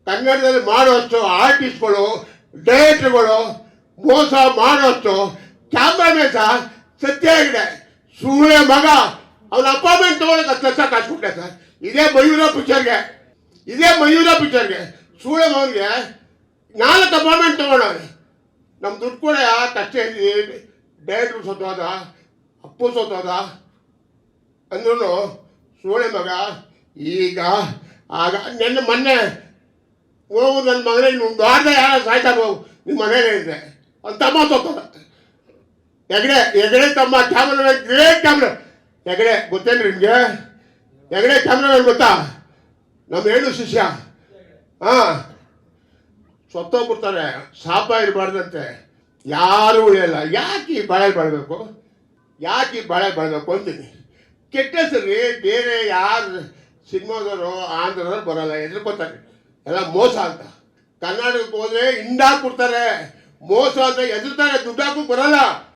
ಕನ್ನಡದಲ್ಲಿ ಮಾಡೋಷ್ಟು ಆರ್ಟಿಸ್ಟ್ಗಳು ಡೈರೆಕ್ಟರ್ಗಳು ಮೋಸ ಮಾಡೋಷ್ಟು ಕ್ಯಾಮ್ರಾಮನ್ ಸಹ ಸತ್ಯ ಆಗಿದೆ. ಸೂಳೆ ಮಗ ಅವನ ಅಪಾಯಿಂಟ್ಮೆಂಟ್ ತೊಗೊಳಕ್ಕೆ 10 ಲಕ್ಷ ಕಾಸ್ಬಿಟ್ಟೆ ಸರ್. ಇದೇ ಮಯೂರ ಪಿಕ್ಚರ್ಗೆ ಸೂಳೆ ಮಗನಿಗೆ 4 ಅಪಾಯಿಂಟ್ಮೆಂಟ್ ತೊಗೊಂಡವನೆ. ನಮ್ಮ ದುಡ್ಡು ಕೂಡ ಕಷ್ಟ ಇದ್ದೀವಿ. ಡೈರೆಕ್ಟ್ರು ಸತ್ತೋದ, ಅಪ್ಪು ಸತ್ತೋದ ಅಂದ್ರೂ ಸೂಳೆ ಮಗ ಈಗ ಆಗ ಮೊನ್ನೆ ಹೋಗು ನನ್ನ ಮಗನೇ ಒಂದು ವಾರದ ಯಾರು ಸಾಯ್ತಾರೆ ಹೋಗು ನಿಮ್ಮ ಮನೇಲಿ ಇದೆ ಅವ್ನು ತಮ್ಮ ಸತ್ತೋದ. ಹೆಗಡೆ ತಮ್ಮ ಕ್ಯಾಮ್ರಾಮನ್, ಗ್ರೇಟ್ ಕ್ಯಾಮ್ರಾ. ಹೆಗಡೆ ಗೊತ್ತೇನ್ರಿ ನಿಮಗೆ? ಹೆಗಡೆ ಕ್ಯಾಮ್ರಾಮನ್ ಗೊತ್ತಾ? ನಮ್ಮ ಹೇಳು ಶಿಷ್ಯ. ಸತ್ತೋಗ್ಬಿಡ್ತಾರೆ. ಶಾಪ ಇರಬಾರ್ದಂತೆ, ಯಾರು ಉಳಿಯಲ್ಲ. ಯಾಕೆ ಈ ಬಾಳೆ ಬಾಳಬೇಕು ಅಂತೀನಿ. ಕೆಟ್ಟ ಹೆಸರು ಬೇರೆ ಯಾರು ಸಿನಿಮಾದವರು ಆಂಧ್ರದವ್ರು ಬರೋಲ್ಲ, ಹೆದರ್ಕೋತಾರೆ. ಎಲ್ಲ ಮೋಸ ಅಂತ. ಕರ್ನಾಟಕಕ್ಕೆ ಹೋದರೆ ಹಿಂಡಾಕ್ಬಿಡ್ತಾರೆ. ಮೋಸ ಅಂತ ಹೆದರ್ತಾರೆ, ದುಡ್ಡು ಹಾಕಕ್ಕೆ ಬರೋಲ್ಲ.